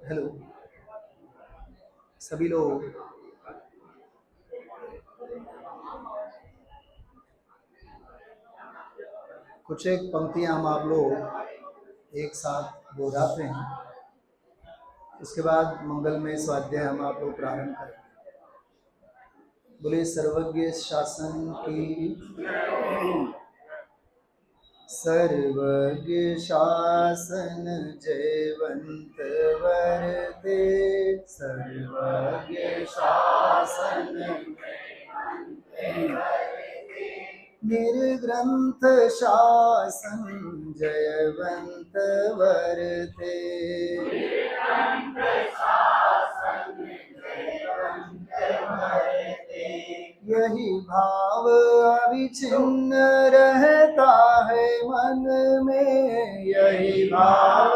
Hello सभी लोग। कुछ एक पंक्तियां हम आप लोग एक साथ दोहराते हैं, उसके बाद मंगलमय स्वाध्याय हम आप लोग प्रारंभ करें। बोले सर्वज्ञ शासन की। सर्वज्ञ शासन जयवंत वरते, सर्वज्ञ शासन निर्ग्रंथ शासन जयवंत वरते। यही भाव अविच्छिन्न रहता है मन में, यही भाव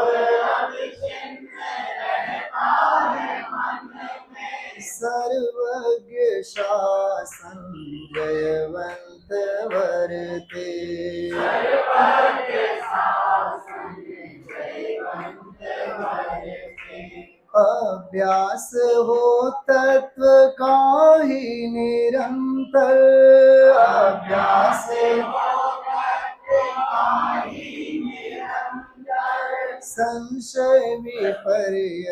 सर्वज्ञ शासन जयवंत वरते। अभ्यास हो तत्व का ही निरंतर, अभ्यास संशय विपर्य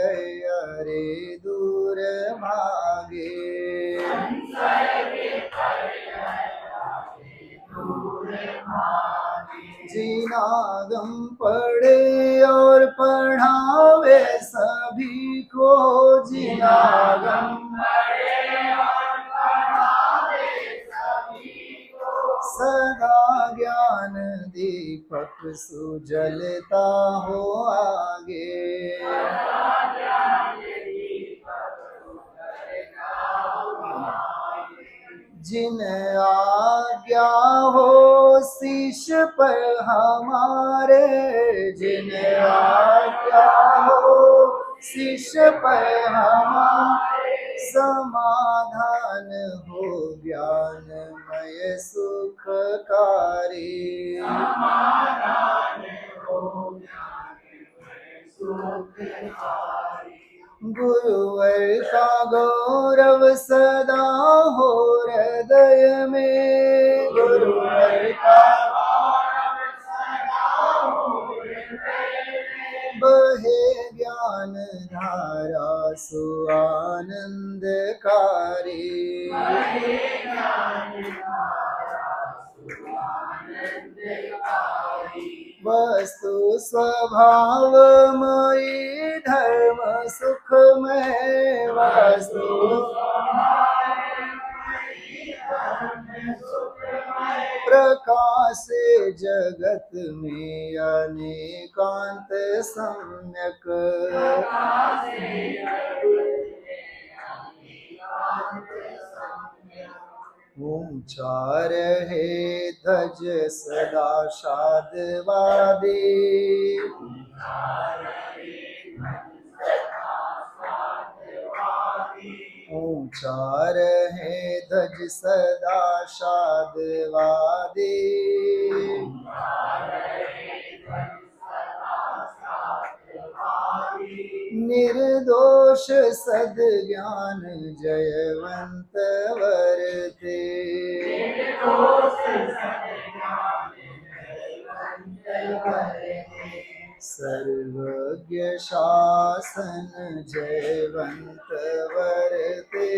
अरे दूर भागे। जिनागम पढ़े और पढ़ावे सभी को, जिनागम सदा ज्ञान दीपक सुजलता हो आगे। जिन आज्ञा हो शिष्य पर हमारे, जिन आज्ञा हो शिष्य पर हमारे, समाधान हो ज्ञानमय सुखकारी। गुरुवर का गौरव सदा हो हृदय में, गुरुवर का बहे ज्ञान धारा सु आनंदकारी। वस्तु स्वभावमयी धर्म सुखमय, वस्तु प्रकाश जगत में अनेकांत सम्यक। ऊंचा रहे ध्वज सदा शादवादी, ऊंचा रहे ध्वज सदा शादवादी। निर्दोष सद्ज्ञान जयवंत वरते। सर्वज्ञ शासन जयवंत वरते।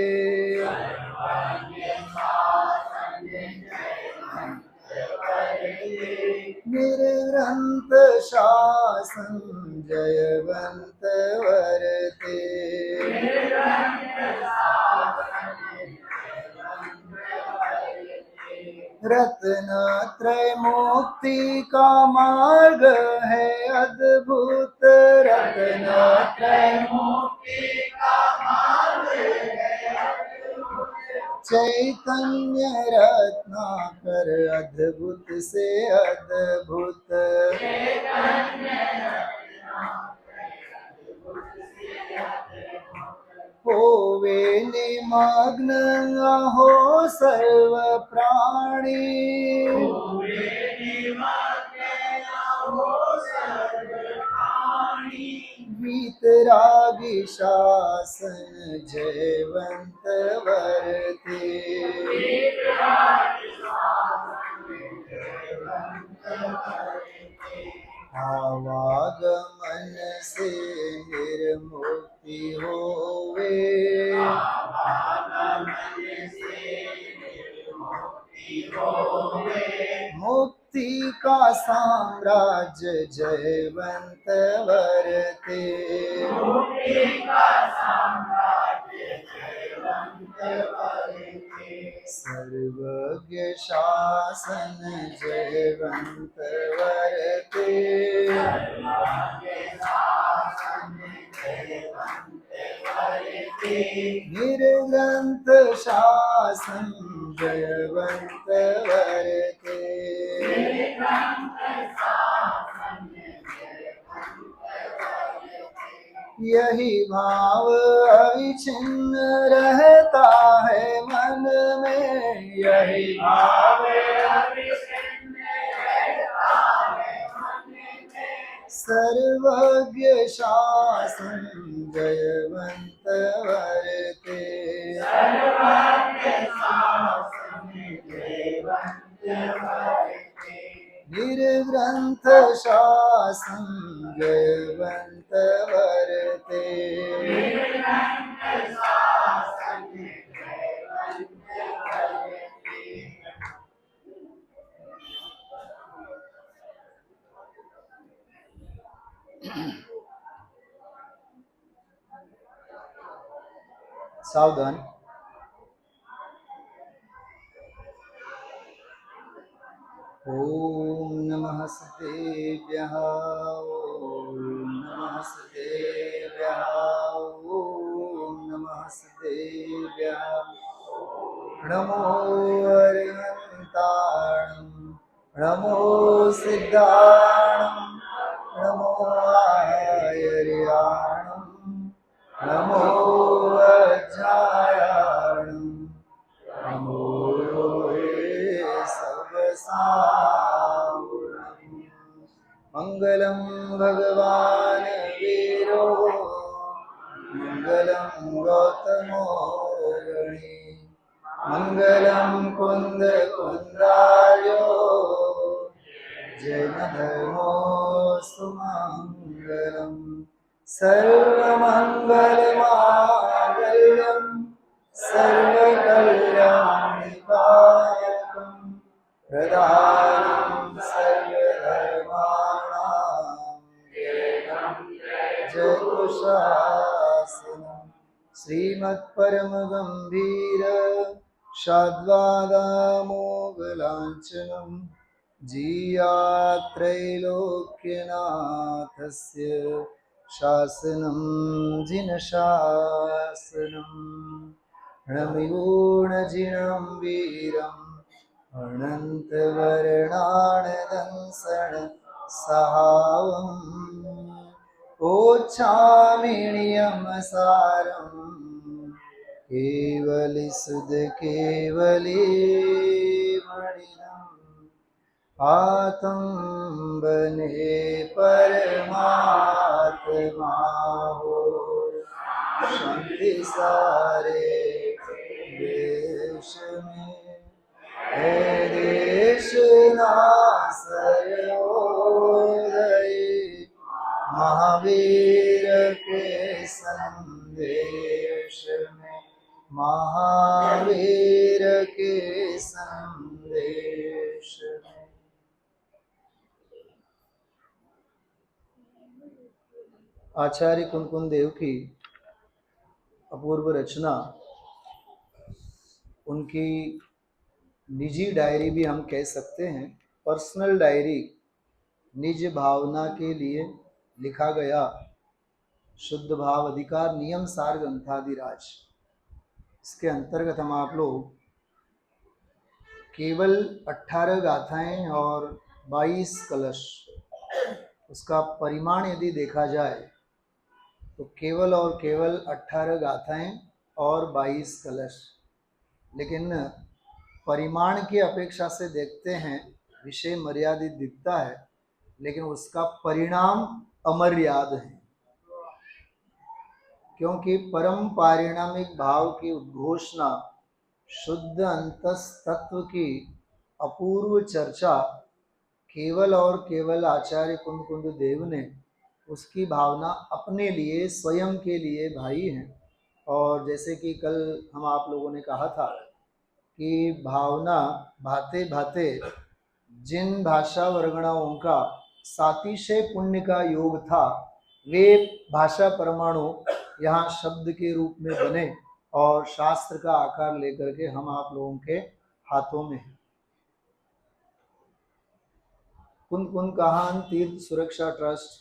निर्ग्रंथ शासन जयवंत वरते। रत्नत्रय मुक्ति का मार्ग है अद्भुत, रत्नत्रय मुक्ति का मार्ग है अद्भुत। चैतन्य रत्नाकर अद्भुत से अद्भुत। होवे निमग्न हो सर्व प्राणी, वीतरागी शासन जयवंत वरते। आवागमन से निर्मुक्ति होवे, मुक्ति का साम्राज्य जयवंत वरते। सर्वज्ञ शासन जयवंत वरते। निर्ग्रंथ शासन जयवंत वरते। यही भाव अविच्छिन्न रहता है मन में, यही भाव सर्वज्ञ शासन जयवंत वरते। निर्ग्रंथ शासन जयवंत वरते। सावधान। ओम नमः सिद्धेभ्यः, ओम नमः सिद्धेभ्यः, ओम नमः सिद्धेभ्यः। नमो अरिहन्ताणं, नमो सिद्धाणं, नमो आयर्याणं, नमो अज्ञायाणं, नमो सर्वसावरणं। मंगलम भगवान वीरो, मंगलम गौतमो गणी, मंगलम कुंद कुंदार्यो, जैन धर्मोऽस्तु मंगलम। सर्वमंगलमांगल्यं सर्वकल्याणिकायकं, प्रदानं सर्वधर्माणां ज्ञेयं जयतुशासनं। श्रीमत्परमगम्भीर शाद्वादामोगलाञ्छनं, जीयात्रैलोक्यनाथस्य शासनं जिनशासनं। णमिगुणजिनं वीरम् अनन्तवर्णानदंसन् सहावम्, ओच्छामिणियमसारम् केवली सुध केवली मणिनम्। आतंबने परमात्मा हो, शांति सारे देश में। हे देश ना सर्वोदय, महावीर के संदेश में, महावीर के संदेश में। आचार्य कुंकुन देव की अपूर्व रचना, उनकी निजी डायरी भी हम कह सकते हैं, पर्सनल डायरी, निज भावना के लिए लिखा गया शुद्ध भाव अधिकार नियम सार ग्रंथाधिराज। इसके अंतर्गत हम आप लोग केवल 18 गाथाएं और 22 कलश, उसका परिमाण यदि देखा जाए तो केवल और केवल 18 गाथाएं और 22 कलश, लेकिन परिमाण की अपेक्षा से देखते हैं विषय मर्यादित दिखता है, लेकिन उसका परिणाम अमर्याद है। क्योंकि परम पारिणामिक भाव की उद्घोषणा, शुद्ध अंतस्तत्व की अपूर्व चर्चा केवल और केवल आचार्य कुंद देव ने उसकी भावना अपने लिए, स्वयं के लिए भाई हैं। और जैसे कि कल हम आप लोगों ने कहा था कि भावना भाते भाते जिन भाषा वर्गणाओं का सातिशय पुण्य का योग था, वे भाषा परमाणु यहाँ शब्द के रूप में बने और शास्त्र का आकार लेकर के हम आप लोगों के हाथों में है। कुंद कहान तीर्थ सुरक्षा ट्रस्ट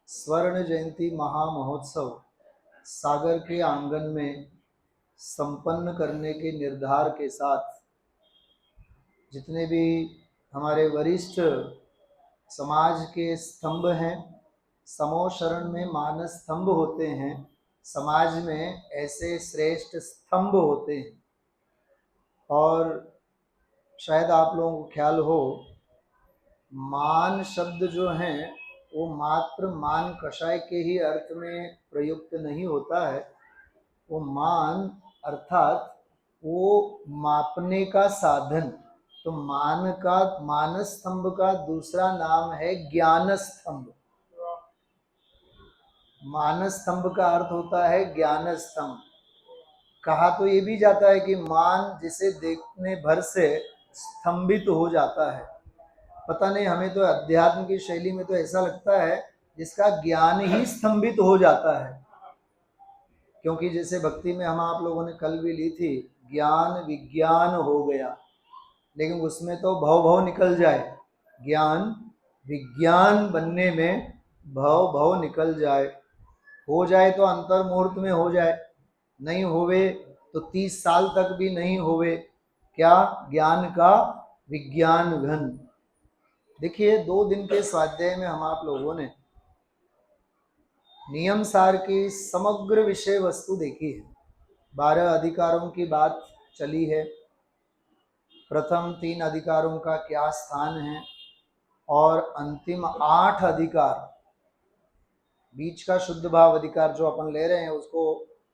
स्वर्ण जयंती महामहोत्सव सागर के आंगन में संपन्न करने के निर्धार के साथ जितने भी हमारे वरिष्ठ समाज के स्तंभ हैं, समो शरण में मानस स्तंभ होते हैं, समाज में ऐसे श्रेष्ठ स्तंभ होते हैं। और शायद आप लोगों को ख्याल हो, मान शब्द जो हैं वो मात्र मान कषाय के ही अर्थ में प्रयुक्त नहीं होता है। वो मान अर्थात वो मापने का साधन। तो मान स्तंभ का दूसरा नाम है ज्ञान स्तंभ। मान स्तंभ का अर्थ होता है ज्ञान स्तंभ। कहा तो ये भी जाता है कि मान जिसे देखने भर से स्तंभित हो जाता है। पता नहीं, हमें तो अध्यात्म की शैली में तो ऐसा लगता है जिसका ज्ञान ही स्तंभित हो जाता है। क्योंकि जैसे भक्ति में हम आप लोगों ने कल भी ली थी, ज्ञान विज्ञान हो गया, लेकिन उसमें तो भव भव निकल जाए। ज्ञान विज्ञान बनने में भव भव निकल जाए। हो जाए तो अंतर मुहूर्त में हो जाए, नहीं होवे तो 30 साल तक भी नहीं होवे। क्या? ज्ञान का विज्ञान घन। देखिए, 2 दिन के स्वाध्याय में हम आप लोगों ने नियम सार की समग्र विषय वस्तु देखी है। 12 अधिकारों की बात चली है। प्रथम 3 अधिकारों का क्या स्थान है और अंतिम 8 अधिकार, बीच का शुद्ध भाव अधिकार जो अपन ले रहे हैं उसको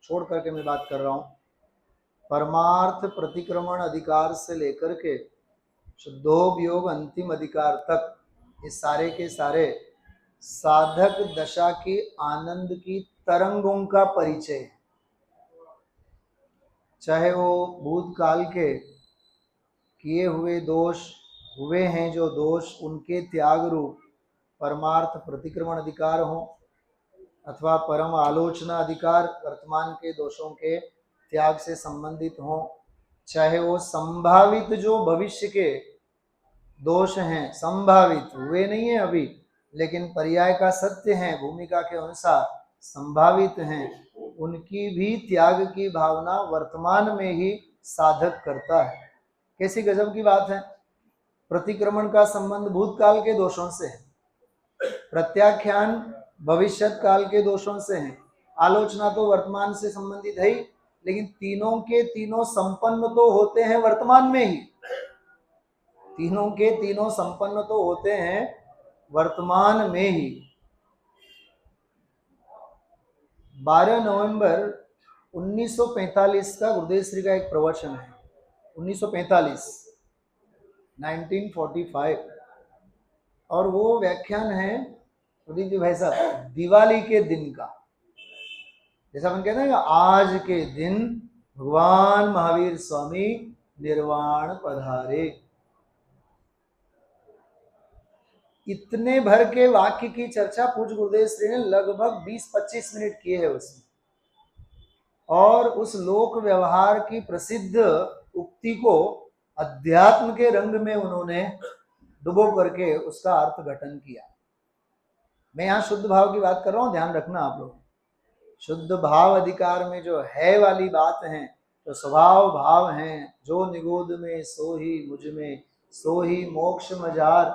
छोड़ करके मैं बात कर रहा हूं। परमार्थ प्रतिक्रमण अधिकार से लेकर के शुद्धोपयोग अंतिम अधिकार तक, ये सारे के सारे साधक दशा की आनंद की तरंगों का परिचय है। चाहे वो भूतकाल के किए हुए दोष हुए हैं, जो दोष उनके त्याग रूप परमार्थ प्रतिक्रमण अधिकार हो, अथवा परम आलोचना अधिकार वर्तमान के दोषों के त्याग से संबंधित हो, चाहे वो संभावित जो भविष्य के दोष हैं, संभावित हुए नहीं है अभी लेकिन पर्याय का सत्य है, भूमिका के अनुसार संभावित हैं, उनकी भी त्याग की भावना वर्तमान में ही साधक करता है। कैसी गजब की बात है। प्रतिक्रमण का संबंध भूतकाल के दोषों से है, प्रत्याख्यान भविष्यत काल के दोषों से है, आलोचना तो वर्तमान से संबंधित है ही, लेकिन तीनों के तीनों संपन्न तो होते हैं वर्तमान में ही। तीनों के तीनों संपन्न तो होते हैं वर्तमान में ही। 12 नवंबर 1945 का गुरुदेव श्री का एक प्रवचन है। 1945 1945, और वो व्याख्यान है प्रदीप जी भाई साहब, दिवाली के दिन का। जैसा अपन कहते हैं कि आज के दिन भगवान महावीर स्वामी निर्वाण पधारे। इतने भर के वाक्य की चर्चा पूज्य गुरुदेव श्री ने लगभग 20-25 मिनट किए है उसमें, और उस लोक व्यवहार की प्रसिद्ध उक्ति को अध्यात्म के रंग में उन्होंने डुबो करके उसका अर्थ घटन किया। मैं यहाँ शुद्ध भाव की बात कर रहा हूँ, ध्यान रखना आप लोग। शुद्ध भाव अधिकार में जो है वाली बात है, तो स्वभाव भाव हैं, जो निगोद में सो ही मुझ में, सो ही मोक्ष मजार,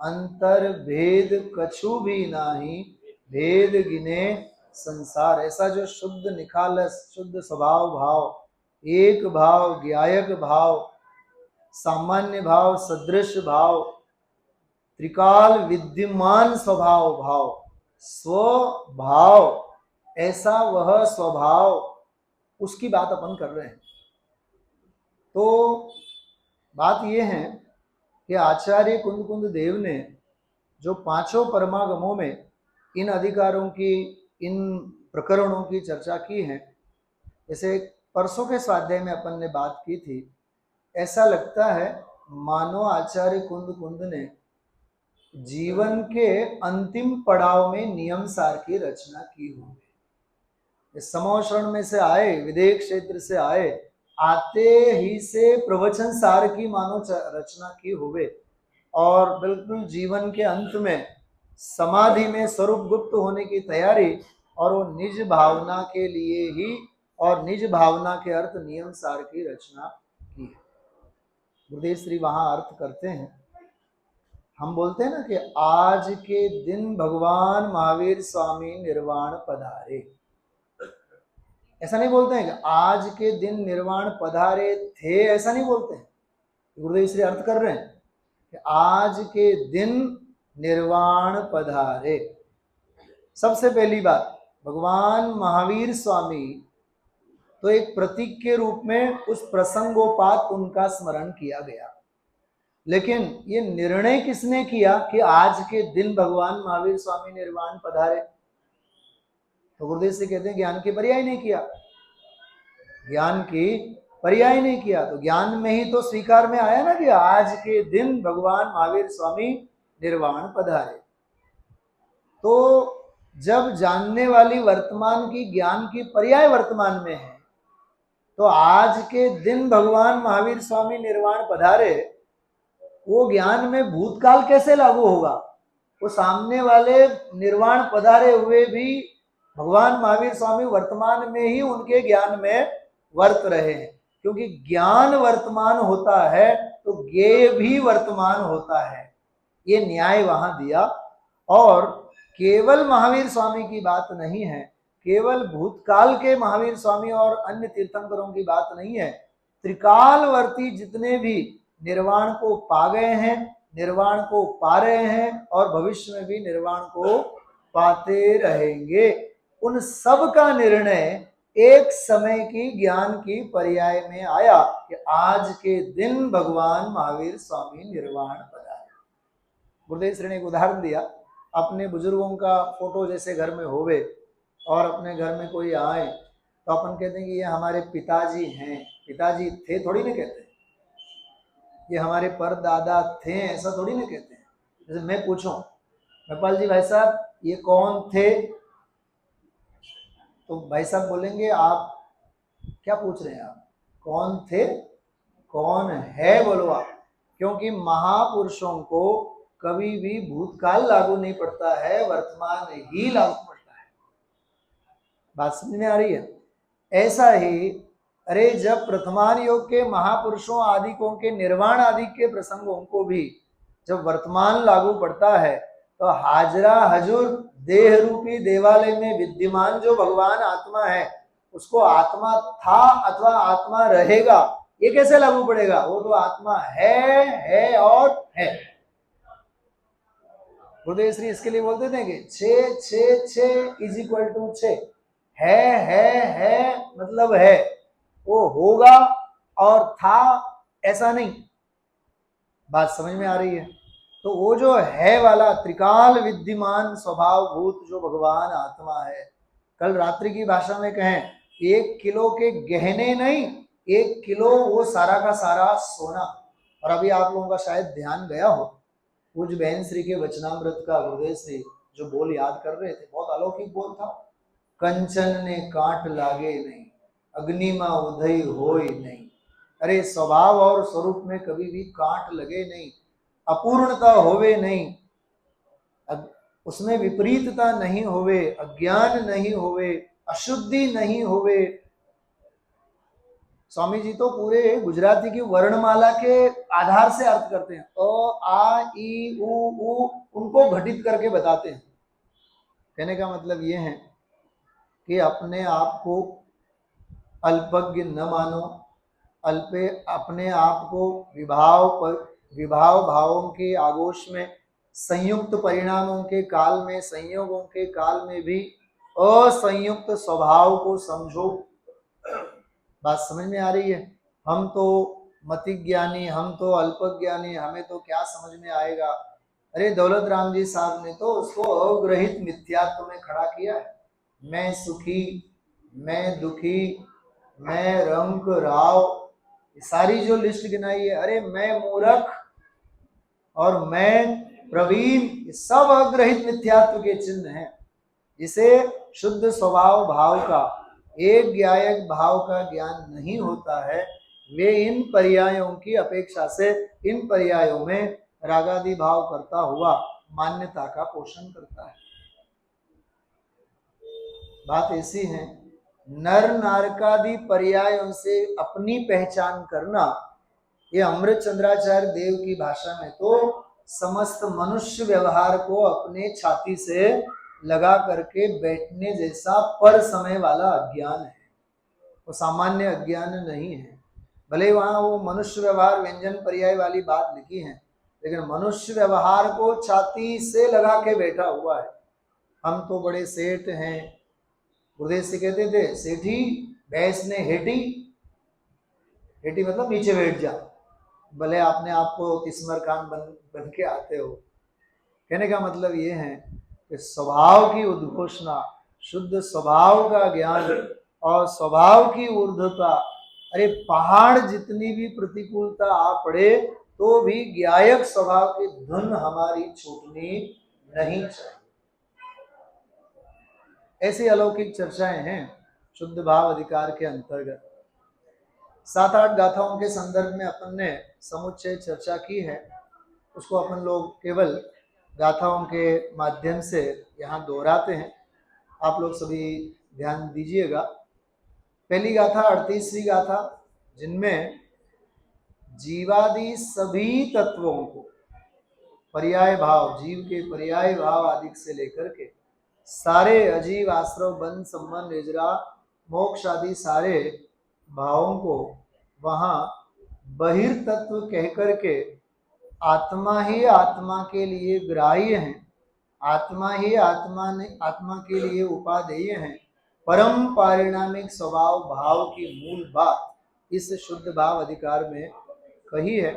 अंतर भेद कछु भी नाही, भेद गिने संसार। ऐसा जो शुद्ध निखालस शुद्ध स्वभाव भाव, एक भाव, ज्ञायक भाव, सामान्य भाव, सदृश भाव, त्रिकाल विद्यमान स्वभाव भाव, स्वभाव, ऐसा वह स्वभाव, उसकी बात अपन कर रहे हैं। तो बात यह है कि आचार्य कुंद कुंद देव ने जो पांचों परमागमों में इन अधिकारों की, इन प्रकरणों की चर्चा की है, जैसे परसों के स्वाध्याय में अपन ने बात की थी, ऐसा लगता है मानो आचार्य कुंद कुंद ने जीवन के अंतिम पड़ाव में नियम सार की रचना की होगी। समोशरण में से आए, विदेह क्षेत्र से आए, आते ही से प्रवचन सार की मानो रचना की हुए, और बिल्कुल जीवन के अंत में समाधि में स्वरूप गुप्त होने की तैयारी, और वो निज भावना के लिए ही और निज भावना के अर्थ नियम सार की रचना की है। गुरुदेव श्री वहां अर्थ करते हैं, हम बोलते हैं ना कि आज के दिन भगवान महावीर स्वामी निर्वाण पधारे, ऐसा नहीं बोलते हैं कि आज के दिन निर्वाण पधारे थे, ऐसा नहीं बोलते हैं। गुरुदेव श्री अर्थ कर रहे हैं कि आज के दिन निर्वाण पधारे। सबसे पहली बात, भगवान महावीर स्वामी तो एक प्रतीक के रूप में उस प्रसंगोपात उनका स्मरण किया गया, लेकिन ये निर्णय किसने किया कि आज के दिन भगवान महावीर स्वामी निर्वाण पधारे? तो गुरुदेव से कहते हैं ज्ञान की पर्याय नहीं किया, ज्ञान की पर्याय नहीं किया। तो ज्ञान में ही तो स्वीकार में आया ना कि आज के दिन भगवान महावीर स्वामी निर्वाण पधारे। तो जब जानने वाली वर्तमान की ज्ञान की पर्याय वर्तमान में है, तो आज के दिन भगवान महावीर स्वामी निर्वाण पधारे, वो ज्ञान में भूतकाल कैसे लागू होगा? वो सामने वाले निर्वाण पधारे हुए भी भगवान महावीर स्वामी वर्तमान में ही उनके ज्ञान में वर्त रहे हैं, क्योंकि ज्ञान वर्तमान होता है तो ज्ञेय भी वर्तमान होता है, ये न्याय वहां दिया। और केवल महावीर स्वामी की बात नहीं है, केवल भूतकाल के महावीर स्वामी और अन्य तीर्थंकरों की बात नहीं है, त्रिकालवर्ती जितने भी निर्वाण को पा गए हैं, निर्वाण को पा रहे हैं और भविष्य में भी निर्वाण को पाते रहेंगे, उन सब का निर्णय एक समय की ज्ञान की पर्याय में आया कि आज के दिन भगवान महावीर स्वामी निर्वाण पधारे। गुरुदेव श्री ने एक उदाहरण दिया, अपने बुजुर्गों का फोटो जैसे घर में होवे और अपने घर में कोई आए तो अपन कहते हैं कि ये हमारे पिताजी हैं, पिताजी थे थोड़ी ना कहते हैं, ये हमारे परदादा थे ऐसा थोड़ी ना कहते हैं। जैसे मैं पूछूं नेपाल जी भाई साहब ये कौन थे, तो भाई साहब बोलेंगे आप क्या पूछ रहे हैं, आप कौन थे, कौन है बोलो आप, क्योंकि महापुरुषों को कभी भी भूतकाल लागू नहीं पड़ता है, वर्तमान ही लागू पड़ता है। बात समझ में आ रही है? ऐसा ही अरे जब प्रथमान योग के महापुरुषों आदिकों के निर्वाण आदि के प्रसंगों को भी जब वर्तमान लागू पड़ता है, तो हाजरा हजूर देह रूपी देवालय में विद्यमान जो भगवान आत्मा है, उसको आत्मा था अथवा आत्मा रहेगा ये कैसे लागू पड़ेगा? वो तो आत्मा है और है। गुरुदेव श्री इसके लिए बोलते थे कि 6 6 6 इज इक्वल टू 6, है मतलब है, वो होगा और था ऐसा नहीं। बात समझ में आ रही है? तो वो जो है वाला त्रिकाल विद्यमान स्वभाव भूत जो भगवान आत्मा है, कल रात्रि की भाषा में कहें 1 किलो के गहने नहीं, 1 किलो वो सारा का सारा सोना। और अभी आप लोगों का शायद ध्यान गया हो, पूज्य बहन श्री के वचनामृत का गुरुदेव श्री जो बोल याद कर रहे थे, बहुत अलौकिक बोल था। कंचन ने कांट लागे नहीं, अग्निमा उदय होय नहीं। अरे स्वभाव और स्वरूप में कभी भी कांट लगे नहीं, अपूर्णता होवे नहीं, उसमें विपरीतता नहीं होवे, अज्ञान नहीं होवे, अशुद्धि नहीं होवे। स्वामी जी तो पूरे गुजराती की वर्णमाला के आधार से अर्थ करते हैं, अ आ ई उ उनको घटित करके बताते हैं। कहने का मतलब ये है कि अपने आप को अल्पज्ञ न मानो, अपने आप को विभाव भावों के आगोश में, संयुक्त परिणामों के काल में, संयोगों के काल में भी असंयुक्त स्वभाव को समझो। बात समझ में आ रही है? हम तो मतिज्ञानी, हम तो अल्पज्ञानी, हमें तो क्या समझ में आएगा। अरे दौलत राम जी साहब ने तो उसको अग्रहित मिथ्यात्व में खड़ा किया है। मैं सुखी, मैं दुखी, मैं रंक राव, सारी जो लिस्ट गिनाई है, अरे मैं मूर्ख और मैं प्रवीण, ये सब अग्रहित मिथ्यात्व के चिन्ह हैं। जिसे शुद्ध स्वभाव भाव का, एक ज्ञायक भाव का ज्ञान नहीं होता है, वे इन पर्यायों की अपेक्षा से इन पर्यायों में रागादि भाव करता हुआ मान्यता का पोषण करता है। बात ऐसी है, नर नारकादि पर्यायों से अपनी पहचान करना, ये अमृत चंद्राचार्य देव की भाषा में तो समस्त मनुष्य व्यवहार को अपने छाती से लगा करके बैठने जैसा पर समय वाला अज्ञान है। वो सामान्य अज्ञान नहीं है। भले वहां वो मनुष्य व्यवहार व्यंजन पर्याय वाली बात लिखी है, लेकिन मनुष्य व्यवहार को छाती से लगा के बैठा हुआ है। हम तो बड़े सेठ हैं, गुरुदेव से कहते थे सेठी भैंस ने हेटी, हेटी मतलब नीचे बैठ जा, भले आपने आपको किस्मर खान बन के आते हो। कहने का मतलब ये है कि स्वभाव की उद्घोषणा, शुद्ध स्वभाव का ज्ञान और स्वभाव की ऊर्ध्वता, अरे पहाड़ जितनी भी प्रतिकूलता आ पड़े तो भी ज्ञायक स्वभाव की धुन हमारी छूटनी नहीं चाहिए। ऐसी अलौकिक चर्चाएं हैं शुद्ध भाव अधिकार के अंतर्गत। 7-8 गाथाओं के संदर्भ में अपन ने समुच्चय चर्चा की है, उसको अपन लोग केवल गाथाओं के माध्यम से यहाँ दोहराते हैं। आप लोग सभी ध्यान दीजिएगा। पहली गाथा 38वीं गाथा, जिनमें जीवादि सभी तत्वों को पर्याय भाव, जीव के पर्याय भाव आदि से लेकर के सारे अजीव आश्रव बंध संबंध निजरा मोक्ष आदि सारे भावों को वहां बहिर्तत्व कहकर के आत्मा ही आत्मा के लिए ग्राह्य है, आत्मा ही आत्मा के लिए उपादेय है, परम पारिणामिक स्वभाव भाव की मूल बात इस शुद्ध भाव अधिकार में कही है।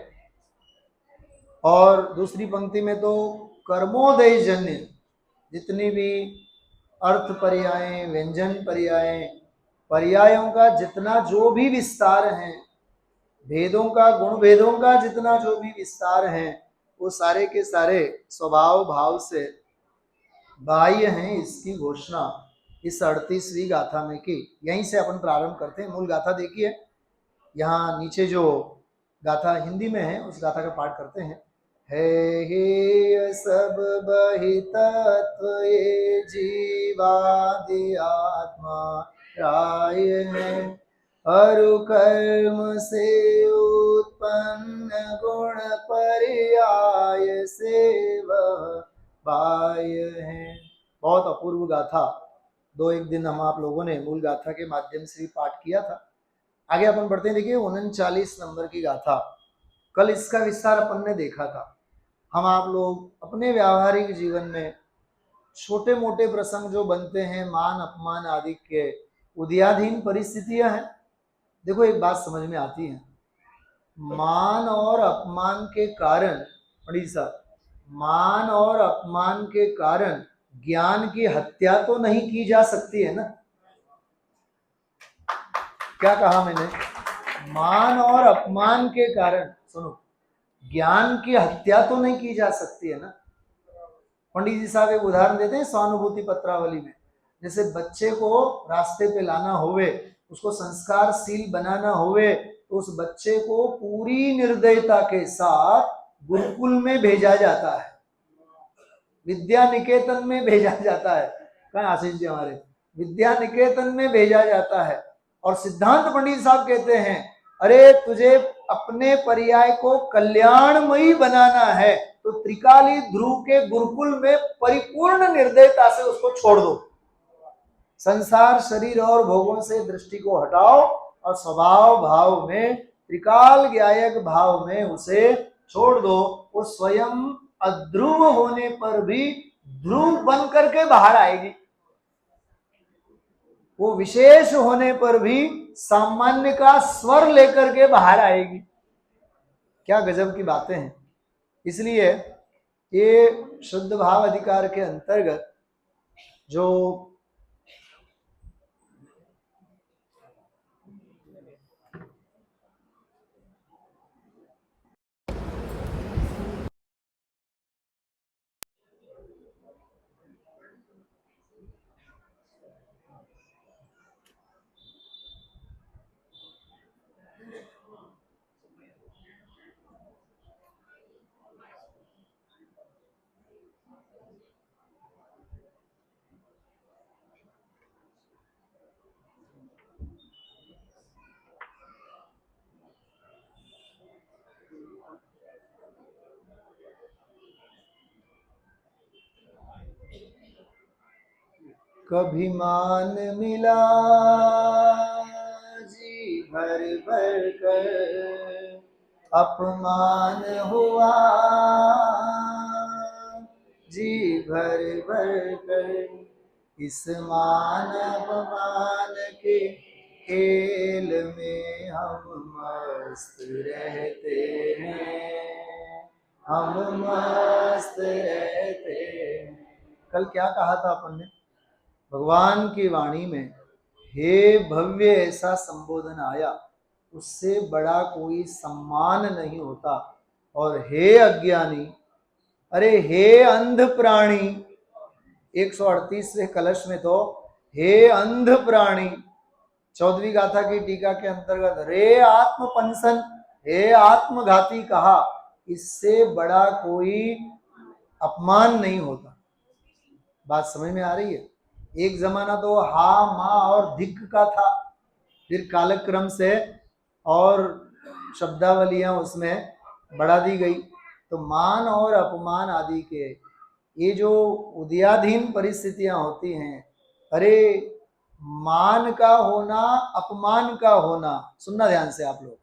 और दूसरी पंक्ति में तो कर्मोदय जन्य जितनी भी अर्थ पर्याय, व्यंजन पर्याय, पर्यायों का जितना जो भी विस्तार है, भेदों का, गुण भेदों का जितना जो भी विस्तार है, वो सारे के सारे स्वभाव भाव से बाह्य हैं। इसकी घोषणा इस 38वीं गाथा में की। यहीं से अपन प्रारंभ करते हैं। मूल गाथा देखिए, यहाँ नीचे जो गाथा हिंदी में है उस गाथा का पाठ करते हैं। हे सब बहि तत्व ये जीवादि आत्मा राय है, अरु कर्म से उत्पन्न गुण पर्याय से वह बाह्य है। बहुत अपूर्व गाथा, 2-1 दिन हम आप लोगों ने मूल गाथा के माध्यम से भी पाठ किया था। आगे अपन बढ़ते हैं। देखिए 39 नंबर की गाथा, कल इसका विस्तार अपन ने देखा था। हम आप लोग अपने व्यावहारिक जीवन में छोटे मोटे प्रसंग जो बनते हैं, मान अपमान आदि के उदयाधीन परिस्थितियां हैं। देखो एक बात समझ में आती है, मान और अपमान के कारण, पंडित साहब, मान और अपमान के कारण ज्ञान की हत्या तो नहीं की जा सकती है ना। क्या कहा मैंने? मान और अपमान के कारण, सुनो, ज्ञान की हत्या तो नहीं की जा सकती है ना। पंडित जी साहब एक उदाहरण देते हैं स्वानुभूति पत्रावली में। जैसे बच्चे को रास्ते पे लाना होवे, उसको संस्कारशील बनाना होवे, तो उस बच्चे को पूरी निर्दयता के साथ गुरुकुल में भेजा जाता है, विद्या निकेतन में भेजा जाता है। कहाँ आशीष जी हमारे? विद्या निकेतन में भेजा जाता है। और सिद्धांत पंडित साहब कहते हैं, अरे तुझे अपने पर्याय को कल्याणमयी बनाना है तो त्रिकाली ध्रुव के गुरुकुल में परिपूर्ण निर्दयता से उसको छोड़ दो। संसार शरीर और भोगों से दृष्टि को हटाओ और स्वभाव भाव में, त्रिकाल ज्ञायक भाव में उसे छोड़ दो। वो स्वयं अध्रुव होने पर भी ध्रुव बन करके बाहर आएगी। वो विशेष होने पर भी सामान्य का स्वर लेकर के बाहर आएगी। क्या गजब की बातें हैं। इसलिए ये शुद्ध भाव अधिकार के अंतर्गत जो कभी मान मिला जी भर भर कर, अपमान हुआ जी भर भर कर, इस मान अपमान के खेल में हम मस्त रहते हैं, हम मस्त रहते हैं। कल क्या कहा था अपन ने? भगवान की वाणी में हे भव्य ऐसा संबोधन आया, उससे बड़ा कोई सम्मान नहीं होता। और हे अज्ञानी, अरे हे अंध प्राणी, 138वें कलश में तो हे अंध प्राणी, 14वीं गाथा की टीका के अंतर्गत रे आत्मपंसन, हे आत्मघाती कहा। इससे बड़ा कोई अपमान नहीं होता। बात समझ में आ रही है? एक जमाना तो हा माँ और धिक का था, फिर कालक्रम से और शब्दावलियां उसमें बढ़ा दी गई। तो मान और अपमान आदि के ये जो उदयाधीन परिस्थितियां होती हैं, अरे मान का होना, अपमान का होना, सुनना ध्यान से आप लोग,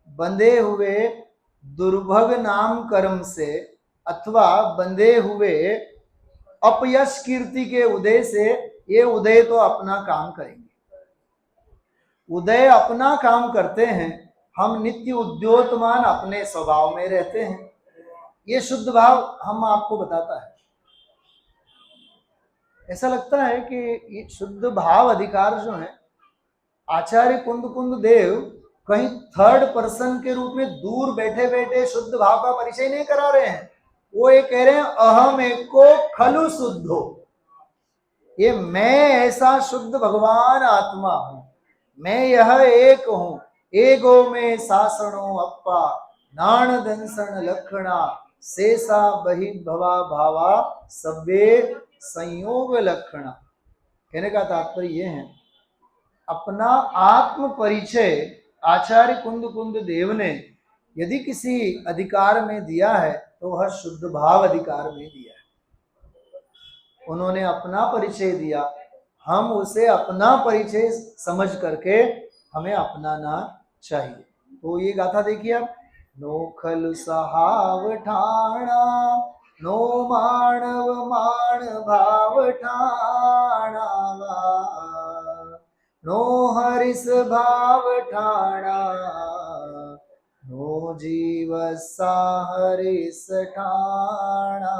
बंधे हुए दुर्भग नाम कर्म से अथवा बंधे हुए अपयश कीर्ति के उदय से, ये उदय तो अपना काम करेंगे, उदय अपना काम करते हैं, हम नित्य उद्योतमान अपने स्वभाव में रहते हैं। ये शुद्ध भाव हम आपको बताता है। ऐसा लगता है कि ये शुद्ध भाव अधिकार जो है, आचार्य कुंद देव कहीं थर्ड पर्सन के रूप में दूर बैठे बैठे शुद्ध भाव का परिचय नहीं करा रहे हैं। वो ये कह रहे हैं अहम एको खलु शुद्धो, ये मैं ऐसा शुद्ध भगवान आत्मा हूं, मैं यह एक हूं, एगो में सासणो अप्पा नाण दंसण लक्षणा शेषा बहिर्भवा भावा सब्बे संयोग लक्षणा। कहने का तात्पर्य यह है, अपना आत्म परिचय आचार्य कुंद देव ने यदि किसी अधिकार में दिया है तो वह शुद्ध भाव अधिकार में दिया है। उन्होंने अपना परिचय दिया, हम उसे अपना परिचय समझ करके हमें अपनाना चाहिए। तो ये गाथा देखिए आप, नोखल सहाव ठाणा नो मानव मान भाव ठाणा, नो हरिस भाव ठाणा, नो जीव सा हरिस ठाणा।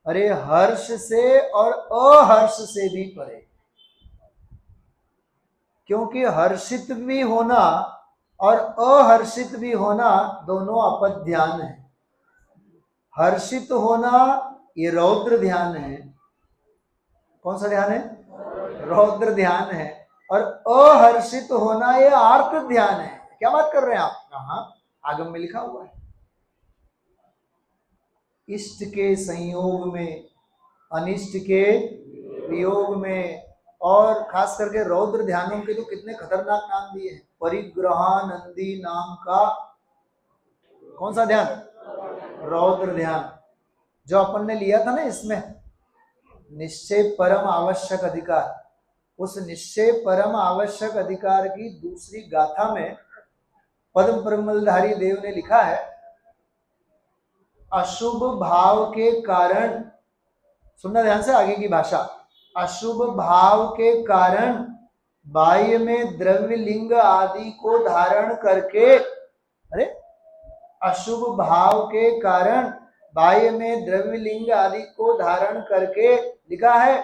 अरे हर्ष से और अहर्ष से भी परे, क्योंकि हर्षित भी होना और अहर्षित भी होना दोनों अपद ध्यान है। हर्षित होना ये रौद्र ध्यान है। कौन सा ध्यान है? रौद्र ध्यान है। और अहर्षित होना ये आर्त ध्यान है। क्या बात कर रहे हैं आप? कहां? आगम में लिखा हुआ है, इष्ट के संयोग में, अनिष्ट के वियोग में। और खास करके रौद्र ध्यानों के तो कितने खतरनाक नाम दिए हैं। परिग्रहानंदी नाम का कौन सा ध्यान? रौद्र ध्यान, जो अपन ने लिया था ना इसमें, निश्चय परम आवश्यक अधिकार। उस निश्चय परम आवश्यक अधिकार की दूसरी गाथा में पद्म परिमलधारी देव ने लिखा है, अशुभ भाव के कारण सुनना ध्यान से आगे की भाषा। अशुभ भाव के कारण बाह्य में द्रव्य लिंग आदि को धारण करके, अरे अशुभ भाव के कारण बाह्य में द्रव्य लिंग आदि को धारण करके, लिखा है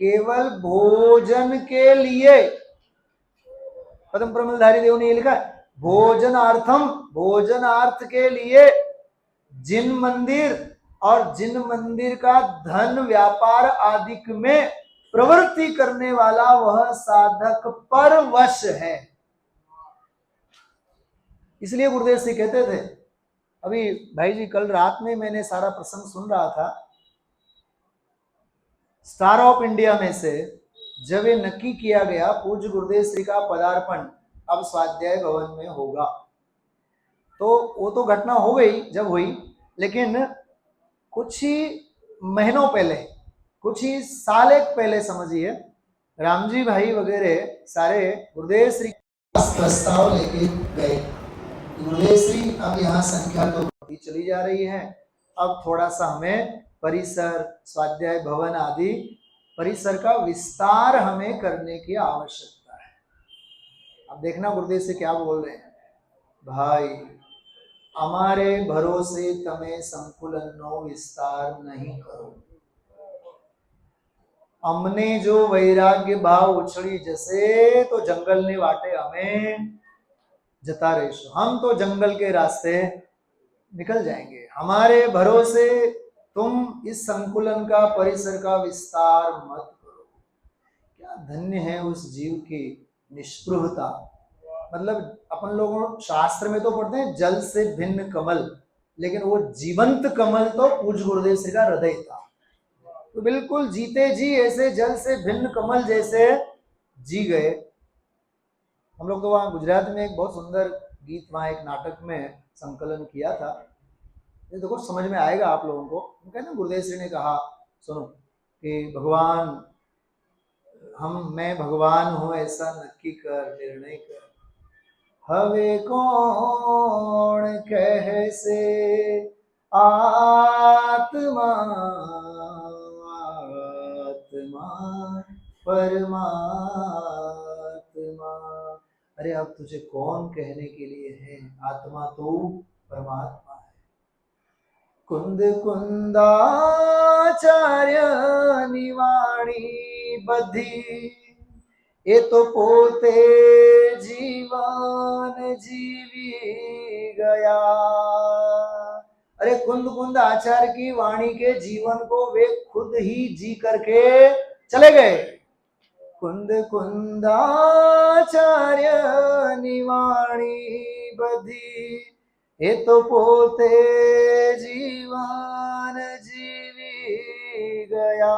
केवल भोजन के लिए, पदम प्रमलधारी देव ने ये लिखा है भोजनार्थम, भोजनार्थ के लिए जिन मंदिर और जिन मंदिर का धन व्यापार आदि में प्रवृत्ति करने वाला वह साधक पर वश है। इसलिए गुरुदेव से कहते थे, अभी भाई जी कल रात में मैंने सारा प्रसंग सुन रहा था, स्टार ऑफ इंडिया में से जब ये नक्की किया गया पूज्य गुरुदेव श्री का पदार्पण अब स्वाध्याय भवन में होगा, तो वो तो घटना हो गई जब हुई, लेकिन कुछ ही महीनों पहले, कुछ ही साल एक पहले समझिए, रामजी भाई वगैरह सारे गुरुदेव श्री प्रस्ताव लेके गए। गुरुदेव श्री अब यहाँ संख्या तो बढ़ती चली जा रही है, अब थोड़ा सा हमें परिसर, स्वाध्याय भवन आदि परिसर का विस्तार हमें करने की आवश्यकता है। अब देखना गुरुदेव से क्या बोल रहे हैं, भाई અમારે ભરોસે તમે સંકુલનનો વિસ્તાર નહીં કરો, અમને જો વૈરાગ્ય ભાવ ઉછળી જશે તો જંગલની વાટે અમે જતા રહીશું, हम तो जंगल के रास्ते निकल जाएंगे। हमारे भरोसे तुम इस संकुलन का परिसर का विस्तार मत करो। क्या धन्य है उस जीव की निष्पृहता। मतलब अपन लोगों शास्त्र में तो पढ़ते हैं जल से भिन्न कमल, लेकिन वो जीवंत कमल तो पूज्य गुरुदेव श्री का हृदय था। तो बिल्कुल जीते जी ऐसे जल से भिन्न कमल जैसे जी गए। हम लोग तो वहाँ गुजरात में एक बहुत सुंदर गीत, वहाँ एक नाटक में संकलन किया था, ये देखो समझ में आएगा आप लोगों को। कहते हैं गुरुदेव श्री ने कहा, सुनो कि भगवान, मैं भगवान हूँ ऐसा नक्की कर, निर्णय कर, हवे कौन कैसे आत्मा आत्मा परमात्मा। अरे अब तुझे कौन कहने के लिए है, आत्मा तो परमात्मा है। कुंद कुंदाचार्य निवाणी बधी, એ તો પોતે जीवन जीवी गया। अरे कुंद कुंद आचार्य की वाणी के जीवन को वे खुद ही जी करके चले गए। कुंद कुंद आचार्य निवाणी बधी, ये तो पोते जीवन जीवी गया।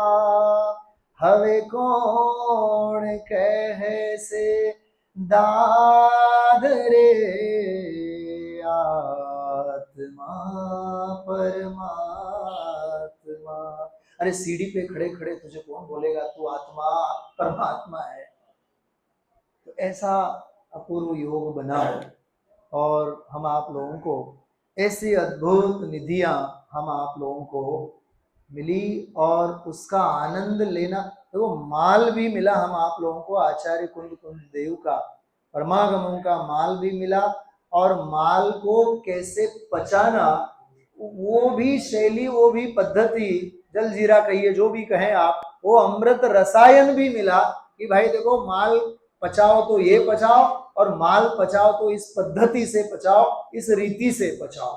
हवे कौन कैसे दाद रे आत्मा परमात्मा। अरे सीढ़ी पे खड़े खड़े तुझे कौन बोलेगा तू आत्मा परमात्मा है। तो ऐसा अपूर्व योग बनाओ और हम आप लोगों को ऐसी अद्भुत निधियां हम आप लोगों को मिली और उसका आनंद लेना। देखो माल भी मिला हम आप लोगों को, आचार्य कुंद कुंद देव का परमागमन का माल भी मिला, और माल को कैसे पचाना वो भी शैली, वो भी पद्धति, जल जीरा कहिए जो भी कहें आप, वो अमृत रसायन भी मिला कि भाई देखो माल पचाओ तो ये पचाओ, और माल पचाओ तो इस पद्धति से पचाओ, इस रीति से पचाओ।